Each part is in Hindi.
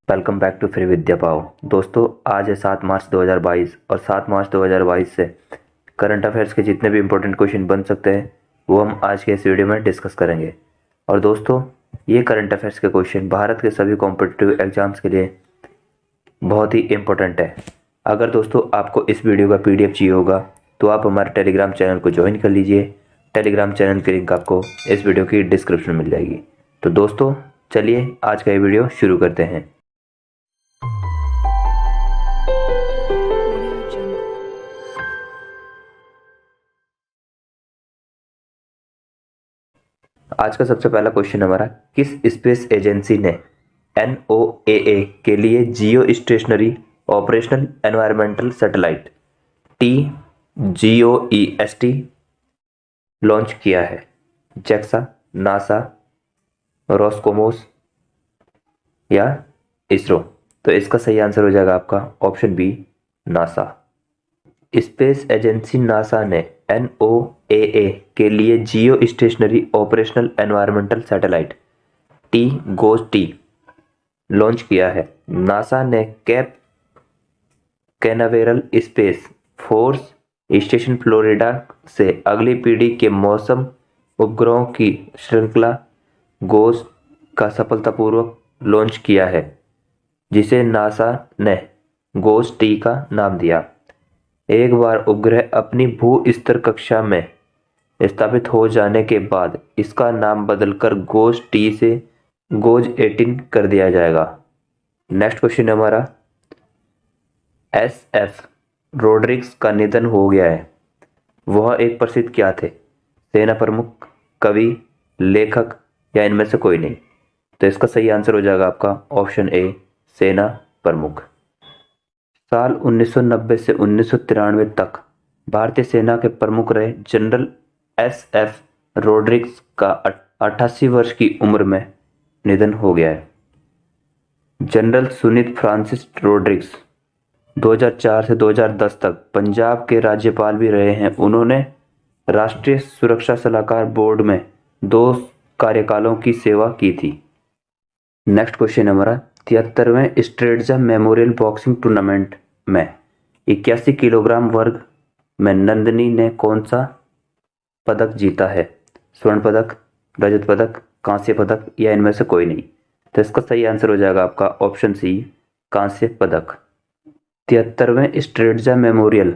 वेलकम बैक टू फ्री विद्या पाओ। दोस्तों, आज है 7 मार्च 2022 और 7 मार्च 2022 से करंट अफेयर्स के जितने भी इम्पोर्टेंट क्वेश्चन बन सकते हैं वो हम आज के इस वीडियो में डिस्कस करेंगे। और दोस्तों, ये करंट अफेयर्स के क्वेश्चन भारत के सभी कॉम्पिटिटिव एग्जाम्स के लिए बहुत ही इम्पोर्टेंट है। अगर दोस्तों आपको इस वीडियो का PDF चाहिए होगा तो आप हमारे टेलीग्राम चैनल को ज्वाइन कर लीजिए। टेलीग्राम चैनल की लिंक आपको इस वीडियो की डिस्क्रिप्शन में मिल जाएगी। तो दोस्तों, चलिए आज का ये वीडियो शुरू करते हैं। आज का सबसे पहला क्वेश्चन हमारा, किस स्पेस एजेंसी ने NOAA के लिए geostationary operational environmental satellite TGOEST launch किया है? जैक्सा, नासा, रोस्कोमोस या इसरो? तो इसका सही आंसर हो जाएगा आपका option B, NASA. Space agency NASA ने NOAA के लिए geostationary operational environmental satellite TGOEST launch किया है। नासा ने Cape Canaveral space force station Florida से अगली पीढ़ी के मौसम उपग्रहों की श्रृंखला गोस्ट का सफलतापूर्वक लॉन्च किया है, जिसे नासा ने गोस्ट-T का नाम दिया। एक बार उपग्रह अपनी भू स्तर कक्षा में स्थापित हो जाने के बाद इसका नाम बदलकर गोस्ट-T से गोज-18 कर दिया जाएगा। नेक्स्ट क्वेश्चन हमारा, SF रोड्रिग्स का निधन हो गया है। वह एक प्रसिद्ध क्या थे? सेना प्रमुख, कवि, लेखक या इनमें से कोई नहीं? तो इसका सही आंसर हो जाएगा आपका ऑप्शन ए, सेना प्रमुख। साल 1990 से 1993 तक भारतीय सेना के प्रमुख रहे जनरल SF रोड्रिग्स का 88 वर्ष की उम्र में निधन हो गया है। जनरल सुनीत फ्रांसिस रोड्रिग्स 2004 से 2010 तक पंजाब के राज्यपाल भी रहे हैं। उन्होंने राष्ट्रीय सुरक्षा सलाहकार बोर्ड में 2 कार्यकालों की सेवा की थी। नेक्स्ट क्वेश्चन हमारा, 73वें स्ट्रेटजा मेमोरियल बॉक्सिंग टूर्नामेंट में 81 किलोग्राम वर्ग में नंदिनी ने कौन सा पदक जीता है? स्वर्ण पदक, रजत पदक, कांस्य पदक या इनमें से कोई नहीं? तो इसका सही आंसर हो जाएगा आपका ऑप्शन सी, कांस्य पदक। 73वें स्ट्रेटजा मेमोरियल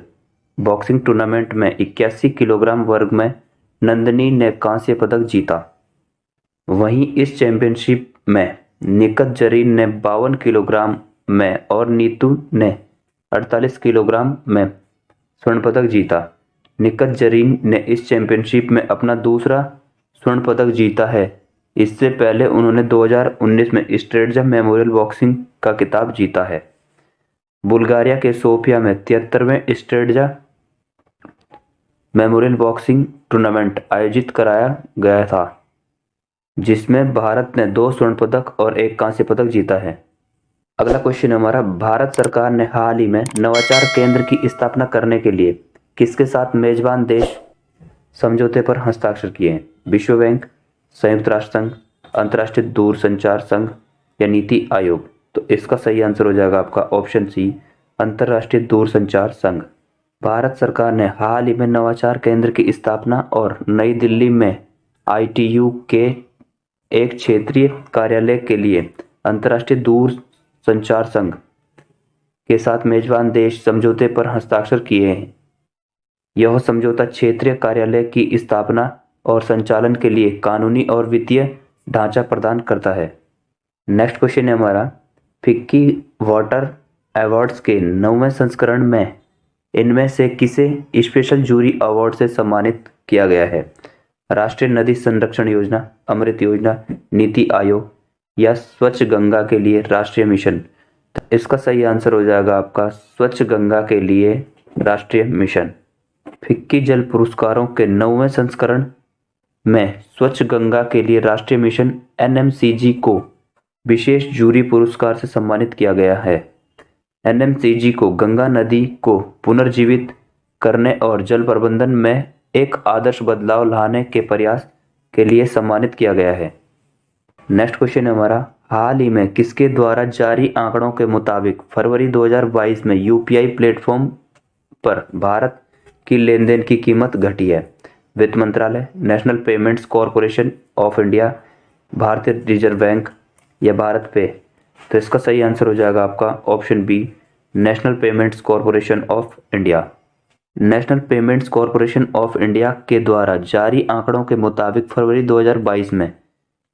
बॉक्सिंग टूर्नामेंट में 81 किलोग्राम वर्ग में नंदिनी ने कांस्य पदक जीता। वहीं इस चैंपियनशिप में निखत जरीन ने 52 किलोग्राम में और नीतू ने 48 किलोग्राम में स्वर्ण पदक जीता। निखत जरीन ने इस चैंपियनशिप में अपना दूसरा स्वर्ण पदक जीता है। इससे पहले उन्होंने 2019 में स्ट्रेटजा मेमोरियल बॉक्सिंग का खिताब जीता है। बुल्गारिया के सोफिया में 73वें स्ट्रेटजा मेमोरियल बॉक्सिंग टूर्नामेंट आयोजित कराया गया था, जिसमें भारत ने 2 स्वर्ण पदक और 1 कांस्य पदक जीता है। अगला क्वेश्चन हमारा, भारत सरकार ने हाल ही में नवाचार केंद्र की स्थापना करने के लिए किसके साथ मेजबान देश समझौते पर हस्ताक्षर किए हैं? विश्व बैंक, संयुक्त राष्ट्र संघ, अंतर्राष्ट्रीय दूरसंचार संघ या नीति आयोग? तो इसका सही आंसर हो जाएगा आपका ऑप्शन सी, अंतर्राष्ट्रीय दूरसंचार संघ। भारत सरकार ने हाल ही में नवाचार केंद्र की स्थापना और नई दिल्ली में ITU के एक क्षेत्रीय कार्यालय के लिए अंतर्राष्ट्रीय दूर संचार संघ के साथ मेजबान देश समझौते पर हस्ताक्षर किए हैं। यह समझौता क्षेत्रीय कार्यालय की स्थापना और संचालन के लिए कानूनी और वित्तीय ढांचा प्रदान करता है। नेक्स्ट क्वेश्चन है हमारा, फिक्की वाटर अवार्ड्स के 9वें संस्करण में इनमें से किसे स्पेशल जूरी अवार्ड से सम्मानित किया गया है? राष्ट्रीय नदी संरक्षण योजना, अमृत योजना, नीति आयोग या स्वच्छ गंगा के लिए राष्ट्रीय मिशन? तो इसका सही आंसर हो जाएगा आपका स्वच्छ गंगा के लिए राष्ट्रीय मिशन। फिक्की जल पुरस्कारों के 9वें संस्करण में स्वच्छ गंगा के लिए राष्ट्रीय मिशन NMCG को विशेष जूरी पुरस्कार से सम्मानित किया गया है। NMCG को गंगा नदी को पुनर्जीवित करने और जल प्रबंधन में एक आदर्श बदलाव लाने के प्रयास के लिए सम्मानित किया गया है। नेक्स्ट क्वेश्चन है हमारा, हाल ही में किसके द्वारा जारी आंकड़ों के मुताबिक फरवरी 2022 में यूपीआई प्लेटफॉर्म पर भारत की लेनदेन की कीमत घटी है? वित्त मंत्रालय, national Payments Corporation of India, भारतीय रिजर्व बैंक या भारत पे? तो इसका सही आंसर हो जाएगा आपका option B, National Payments Corporation of India. National Payments Corporation of India के द्वारा जारी आंकड़ों के मुताबिक फरवरी 2022 में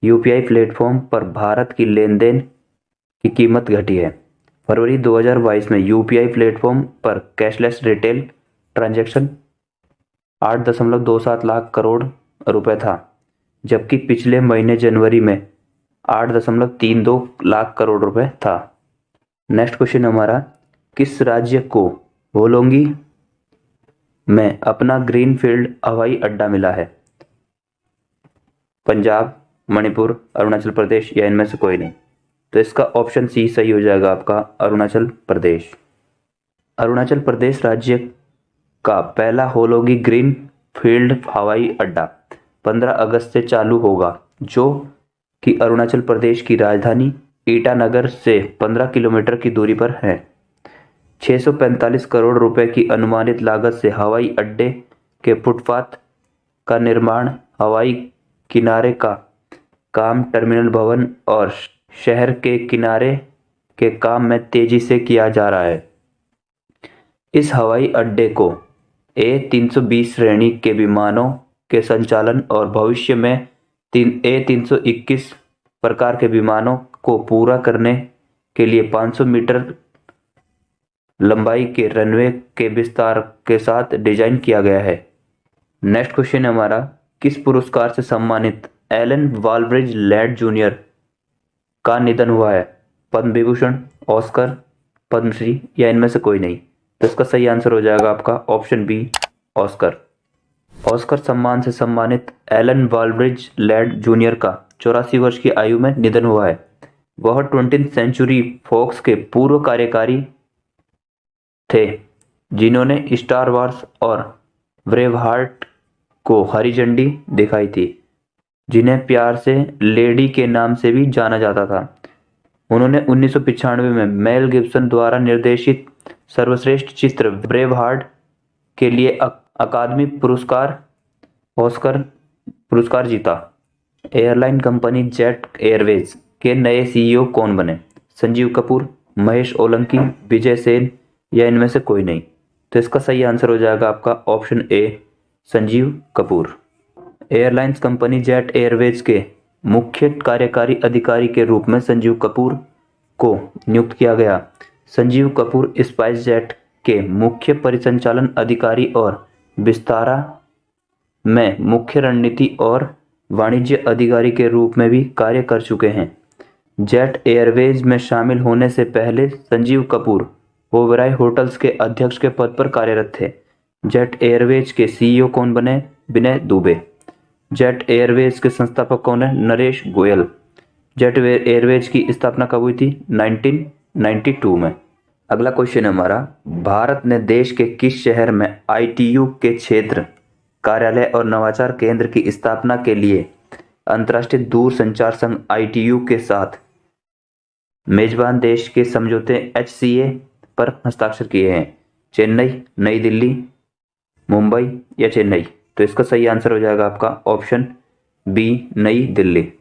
यूपीआई प्लेटफॉर्म पर भारत की लेनदेन की कीमत घटी है। फरवरी 2022 में यूपीआई प्लेटफॉर्म पर cashless retail transaction 8.27 lakh crore रुपए था, जबकि पिछले महीने जनवरी में 8.32 लाख करोड़ रुपए था। नेक्स्ट क्वेश्चन हमारा, किस राज्य को होलोंगी में अपना ग्रीनफील्ड हवाई अड्डा मिला है? पंजाब, मणिपुर, अरुणाचल प्रदेश या इनमें से कोई नहीं? तो इसका ऑप्शन सी सही हो जाएगा आपका, अरुणाचल प्रदेश। अरुणाचल प्रदेश राज्य का पहला होलोंगी ग्रीन फील्ड हवाई अड्डा 15 अगस्त से चालू होगा, जो कि अरुणाचल प्रदेश की राजधानी ईटानगर से 15 किलोमीटर की दूरी पर है। 645 करोड़ रुपए की अनुमानित लागत से हवाई अड्डे के फुटपाथ का निर्माण, हवाई किनारे का काम, टर्मिनल भवन और शहर के किनारे के काम में तेजी से किया जा रहा है। इस हवाई अड्डे को A320 श्रेणी के विमानों के संचालन और भविष्य में A321 प्रकार के विमानों को पूरा करने के लिए 500 मीटर लंबाई के रनवे के विस्तार के साथ डिजाइन किया गया है। नेक्स्ट क्वेश्चन हमारा, किस पुरस्कार से सम्मानित एलन वालब्रिज लैड जूनियर का निधन हुआ है? पद्म विभूषण, ऑस्कर, पद्मश्री या इनमें से कोई नहीं? तो इसका सही आंसर हो जाएगा आपका ऑप्शन बी, ऑस्कर। ऑस्कर सम्मान से सम्मानित एलन वालब्रिज लैड जूनियर का 84 वर्ष की आयु में निधन हुआ है। वह 20th सेंचुरी फॉक्स के पूर्व कार्यकारी थे, जिन्होंने स्टार वार्स और ब्रेवहार्ट को हरी झंडी दिखाई थी, जिन्हें प्यार से लेडी के नाम से भी जाना जाता था। उन्होंने 1995 में मेल गिब्सन द्वारा निर्देशित सर्वश्रेष्ठ चित्र ब्रेवहार्ट के लिए अकादमी पुरस्कार, ऑस्कर पुरस्कार जीता। एयरलाइन कंपनी जेट एयरवेज के नए सीईओ कौन बने? संजीव कपूर, महेश ओलंकी, विजय सेन या इनमें से कोई नहीं? तो इसका सही आंसर हो जाएगा आपका ऑप्शन ए, Sanjeev Kapoor. Airlines company jet Airways के मुख्य कार्यकारी अधिकारी के रूप में संजीव कपूर को नियुक्त किया गया। संजीव कपूर स्पाइस जेट के मुख्य परिसंचालन अधिकारी और विस्तारा में मुख्य रणनीति और वाणिज्य अधिकारी के रूप में भी कार्य कर चुके हैं। जेट एयरवेज में शामिल होने से पहले संजीव कपूर ओबेरॉय होटल्स के अध्यक्ष के पद पर कार्यरत थे। जेट एयरवेज के सीईओ कौन बने? विनय दुबे। जेट एयरवेज के संस्थापक कौन है? नरेश गोयल। जेट एयरवेज की स्थापना कब हुई थी? 1992 में। अगला क्वेश्चन हमारा, भारत ने देश के किस शहर में आईटीयू के क्षेत्र कार्यालय और नवाचार केंद्र की स्थापना के लिए अंतर्राष्ट्रीय दूरसंचार संघ आईटीयू के साथ मेजबान देश के समझौते HCA पर हस्ताक्षर किए हैं? चेन्नई, नई दिल्ली, मुंबई या चेन्नई? तो इसका सही आंसर हो जाएगा आपका ऑप्शन बी, नई दिल्ली।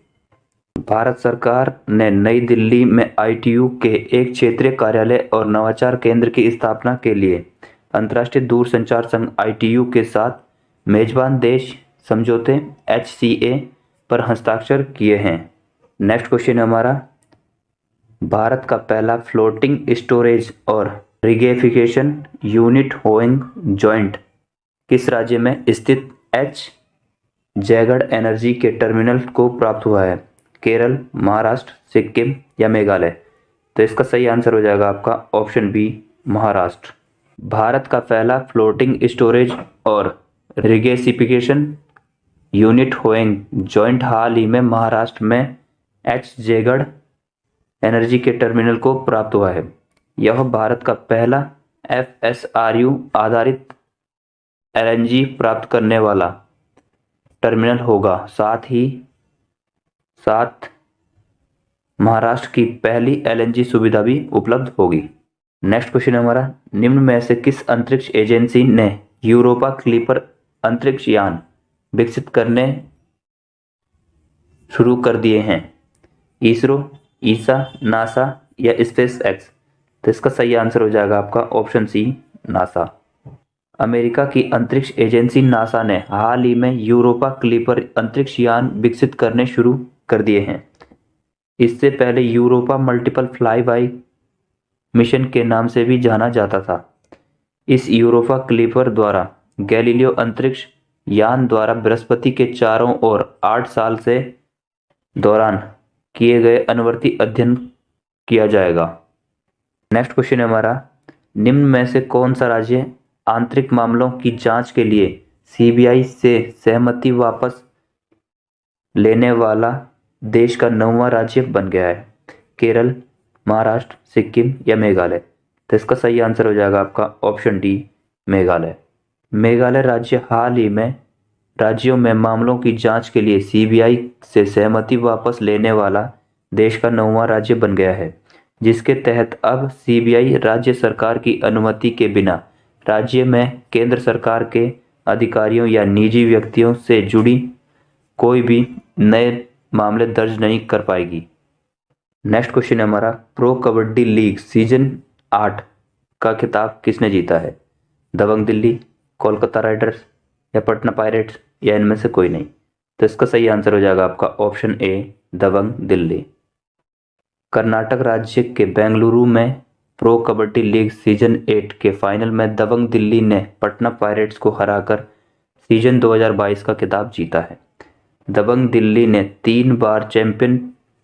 भारत सरकार ने नई दिल्ली में आईटीयू के एक क्षेत्रीय कार्यालय और नवाचार केंद्र की स्थापना के लिए अंतर्राष्ट्रीय दूरसंचार संघ आईटीयू के साथ मेजबान देश समझौते HCA पर हस्ताक्षर किए हैं। नेक्स्ट क्वेश्चन हमारा, भारत का पहला फ्लोटिंग स्टोरेज और रिगेफिकेशन यूनिट होइंग जॉइंट किस राज्य में स्थित H जयगढ़ एनर्जी के टर्मिनल को प्राप्त हुआ है? केरल, महाराष्ट्र, सिक्किम या मेघालय? तो इसका सही आंसर हो जाएगा आपका ऑप्शन बी, महाराष्ट्र। भारत का पहला फ्लोटिंग स्टोरेज और रिगेसिफिकेशन यूनिट होइंग जॉइंट हाल ही में महाराष्ट्र में H जयगढ़ एनर्जी के टर्मिनल को प्राप्त हुआ है। यह भारत का पहला FSRU आधारित LNG प्राप्त करने वाला टर्मिनल होगा। साथ महाराष्ट्र की पहली एलएनजी सुविधा भी उपलब्ध होगी। नेक्स्ट क्वेश्चन है हमारा, निम्न में से किस अंतरिक्ष एजेंसी ने यूरोपा क्लिपर अंतरिक्ष यान विकसित करने शुरू कर दिए हैं? इसरो, ईसा, नासा या स्पेस एक्स? तो इसका सही आंसर हो जाएगा आपका ऑप्शन सी, नासा। अमेरिका की अंतरिक्ष एजेंसी नासा ने हाल ही में यूरोपा क्लिपर अंतरिक्ष यान विकसित करने शुरू कर दिए हैं। इससे पहले Europa multiple fly bye mission के नाम से भी जाना जाता था। इस यूरोपा क्लिपर द्वारा गैलीलियो अंतरिक्ष यान द्वारा बृहस्पति के चारों ओर 8 साल से दौरान किए गए अनुवर्ती अध्ययन किया जाएगा। नेक्स्ट क्वेश्चन है हमारा, निम्न में से कौन सा राज्य आंतरिक मामलों की जांच के लिए सीबीआई से सहमति वापस लेने वाला देश का 9वां राज्य बन गया है? केरल, महाराष्ट्र, सिक्किम या मेघालय? तो इसका सही आंसर हो जाएगा आपका ऑप्शन डी, मेघालय। मेघालय राज्य हाल ही में राज्यों में मामलों की जांच के लिए सीबीआई से सहमति वापस लेने वाला देश का 9वां राज्य बन गया है, जिसके तहत अब सीबीआई राज्य सरकार की अनुमति के बिना राज्य में केंद्र सरकार के अधिकारियों या निजी व्यक्तियों से जुड़ी कोई भी नए मामले दर्ज नहीं कर पाएगी। नेक्स्ट क्वेश्चन है हमारा, प्रो कबड्डी लीग सीजन 8 का खिताब किसने जीता है? दबंग दिल्ली, कोलकाता राइडर्स या पटना पायरेट्स या इनमें से कोई नहीं? तो इसका सही आंसर हो जाएगा आपका ऑप्शन ए, दबंग दिल्ली। कर्नाटक राज्य के बेंगलुरु में प्रो कबड्डी लीग सीजन 8 के फाइनल में दबंग दिल्ली ने पटना पायरेट्स को हराकर सीजन 2022 का खिताब जीता है। दबंग दिल्ली ने 3 बार चैंपियन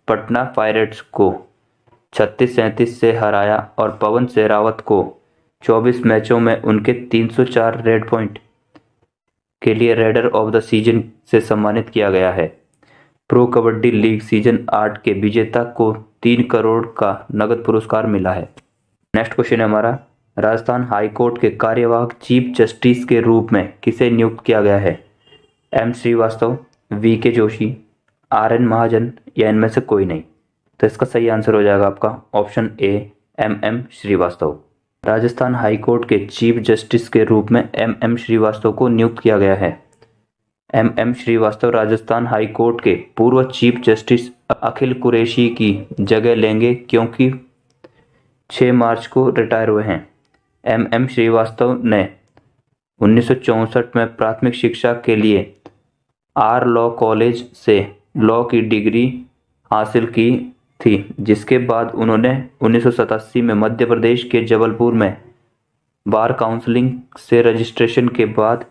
पटना पायरेट्स को 36-37 से हराया और पवन सहरावत को 24 मैचों में उनके 304 रेड पॉइंट के लिए रेडर ऑफ द सीजन से सम्मानित किया गया है। प्रो कबड्डी लीग सीजन 8 के विजेता को 3 करोड़ का नगद पुरस्कार मिला है। नेक्स्ट क्वेश्चन है हमारा, राजस्थान हाई कोर्ट के कार्यवाहक चीफ जस्टिस के रूप में किसे नियुक्त किया गया है? एम श्रीवास्तव, वी के जोशी, आर एन महाजन या इनमें से कोई नहीं? तो इसका सही आंसर हो जाएगा आपका option A, M Srivastava. Rajasthan high court के चीफ जस्टिस के रूप में एम श्रीवास्तव को नियुक्त किया गया है। M Srivastava Rajasthan high court के पूर्व चीफ जस्टिस अखिल कुरैशी की जगह लेंगे, क्योंकि 6 मार्च को रिटायर हुए हैं। एम श्रीवास्तव ने 1964 में प्राथमिक शिक्षा के लिए आर लॉ कॉलेज से लॉ की डिग्री हासिल की थी, जिसके बाद उन्होंने 1987 में मध्य प्रदेश के जबलपुर में बार काउंसिलिंग से रजिस्ट्रेशन के बाद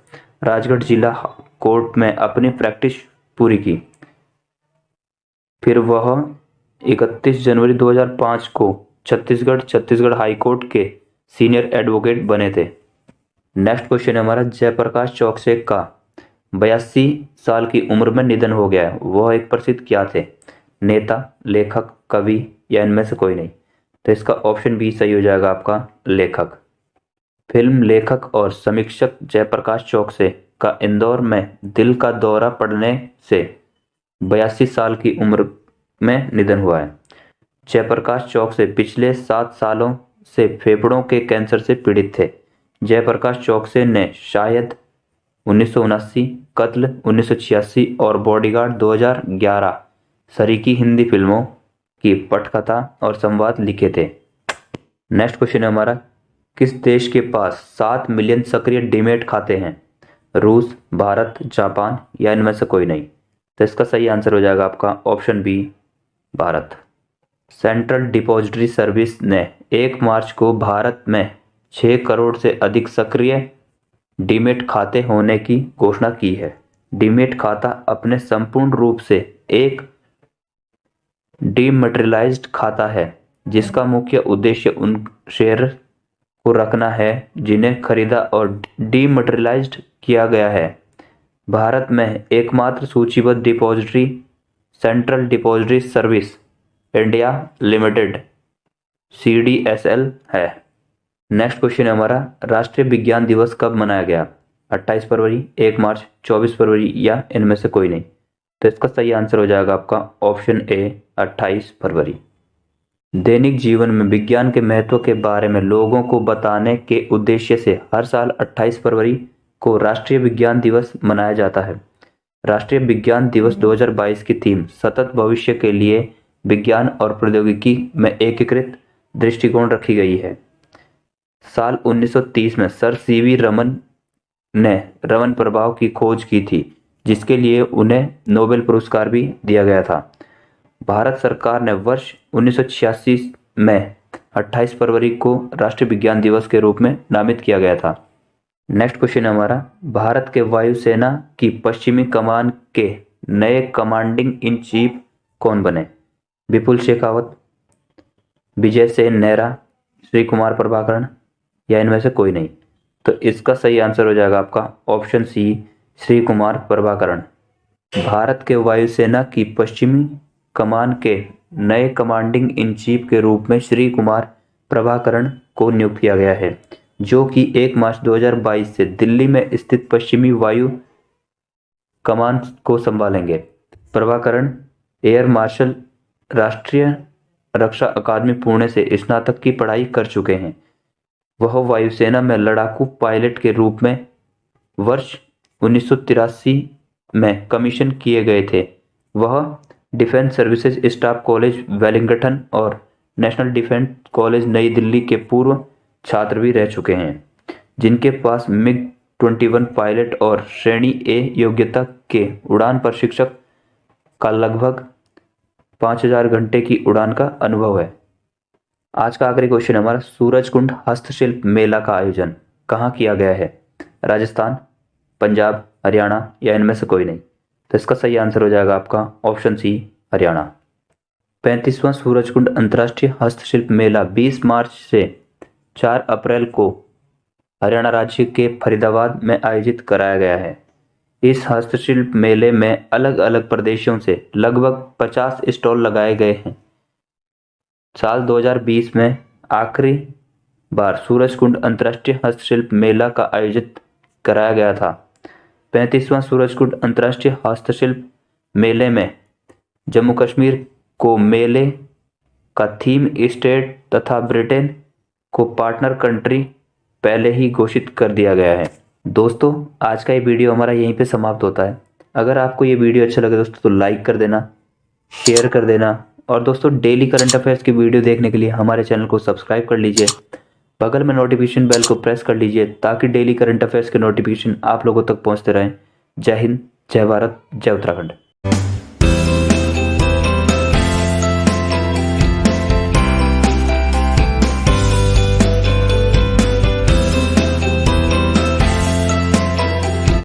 राजगढ़ जिला कोर्ट में अपनी प्रैक्टिस पूरी की। फिर वह 31 जनवरी 2005 को छत्तीसगढ़ हाई कोर्ट के सीनियर एडवोकेट बने थे। नेक्स्ट क्वेश्चन है हमारा, जयप्रकाश चौकसे का 82 साल की उम्र में निधन हो गया है। वह एक प्रसिद्ध क्या थे? नेता, लेखक, कवि या इनमें से कोई नहीं? तो इसका ऑप्शन बी सही हो जाएगा आपका, लेखक। फिल्म लेखक और समीक्षक जयप्रकाश चौकसे का इंदौर में दिल का दौरा पड़ने से 82 साल की उम्र में निधन हुआ है। जयप्रकाश चौकसे पिछले 7 सालों से फेफड़ों के कैंसर से पीड़ित थे। जयप्रकाश चौकसे ने शायद 1979, कत्ल 1986 और बॉडीगार्ड 2011 सरीकी हिंदी फिल्मों की पटकथा और संवाद लिखे थे। नेक्स्ट क्वेश्चन है हमारा, किस देश के पास 7 मिलियन सक्रिय डीमैट खाते हैं? रूस, भारत, जापान या इनमें से कोई नहीं? तो इसका सही आंसर हो जाएगा आपका option B, Bharat. Central depository service ने 1 मार्च को भारत में 6 करोड़ से अधिक सक्रिय डीमैट खाते होने की घोषणा की है। डीमैट खाता अपने संपूर्ण रूप से एक डीमैटेरियलाइज्ड खाता है, जिसका मुख्य उद्देश्य उन शेयर को रखना है जिन्हें खरीदा और डीमैटेरियलाइज्ड किया गया है। भारत में एकमात्र सूचीबद्ध depository central depository service India limited CDSL है। नेक्स्ट क्वेश्चन है हमारा, राष्ट्रीय विज्ञान दिवस कब मनाया गया? 28 फरवरी, 1 मार्च, 24 फरवरी या इनमें से कोई नहीं? तो इसका सही आंसर हो जाएगा आपका ऑप्शन ए 28 फरवरी। दैनिक जीवन में विज्ञान के महत्व के बारे में लोगों को बताने के उद्देश्य से हर साल 28 फरवरी को राष्ट्रीय विज्ञान दिवस मनाया जाता है। राष्ट्रीय विज्ञान दिवस 2022 की थीम सतत भविष्य के लिए विज्ञान और प्रौद्योगिकी में एकीकृत दृष्टिकोण रखी गई है। साल 1930 में सर सीवी रमन ने रमन प्रभाव की खोज की थी, जिसके लिए उन्हें नोबेल पुरस्कार भी दिया गया था। भारत सरकार ने वर्ष 1986 में 28 फरवरी को राष्ट्रीय विज्ञान दिवस के रूप में नामित किया गया था। नेक्स्ट क्वेश्चन है हमारा, भारत के वायुसेना की पश्चिमी कमान के नए कमांडिंग इन चीफ कौन बने? विपुल शेखावत, विजय सेन नेहरा, श्री कुमार प्रभाकरण या इनमें से कोई नहीं? तो इसका सही आंसर हो जाएगा आपका ऑप्शन सी, श्री कुमार प्रभाकरण। भारत के वायुसेना की पश्चिमी कमान के नए कमांडिंग इन चीफ के रूप में श्री कुमार प्रभाकरण को नियुक्त किया गया है, जो कि 1 मार्च 2022 से दिल्ली में स्थित पश्चिमी वायु कमान को संभालेंगे। प्रभाकरण एयर मार्शल राष्ट्रीय रक्षा अकादमी पुणे से स्नातक की पढ़ाई कर चुके हैं। वह वायुसेना में लड़ाकू पायलट के रूप में वर्ष 1983 में कमीशन किए गए थे। वह defence services staff college Wellington और नेशनल डिफेंस कॉलेज नई दिल्ली के पूर्व छात्र भी रह चुके हैं, जिनके पास मिग 21 पायलट और श्रेणी ए योग्यता के उड़ान प्रशिक्षक का लगभग 5000 घंटे की उड़ान का अनुभव है। आज का आखिरी क्वेश्चन हमारा, सूरजकुंड हस्तशिल्प मेला का आयोजन कहाँ किया गया है? राजस्थान, पंजाब, हरियाणा या इनमें से कोई नहीं? तो इसका सही आंसर हो जाएगा आपका ऑप्शन सी, हरियाणा। 35वां सूरजकुंड अंतर्राष्ट्रीय हस्तशिल्प मेला 20 मार्च से 4 अप्रैल को हरियाणा राज्य के फरीदाबाद में आयोजित कराया गया है। इस हस्तशिल्प मेले में अलग अलग प्रदेशों से लगभग 50 स्टॉल लगाए गए हैं। साल 2020 में आखिरी बार सूरजकुंड अंतर्राष्ट्रीय हस्तशिल्प मेला का आयोजित कराया गया था। 35वां सूरजकुंड अंतर्राष्ट्रीय हस्तशिल्प मेले में जम्मू कश्मीर को मेले का थीम स्टेट तथा ब्रिटेन को पार्टनर कंट्री पहले ही घोषित कर दिया गया है। दोस्तों, आज का ये वीडियो हमारा यहीं पे समाप्त होता है। अगर आपको ये वीडियो अच्छा लगे दोस्तों तो लाइक कर देना, शेयर कर देना, और दोस्तों डेली करंट अफेयर्स की वीडियो देखने के लिए हमारे चैनल को सब्सक्राइब कर लीजिए। बगल में नोटिफिकेशन बेल को प्रेस कर लीजिए ताकि डेली करंट अफेयर्स के नोटिफिकेशन आप लोगों तक पहुंचते रहें। जय हिंद, जय भारत, जय उत्तराखंड।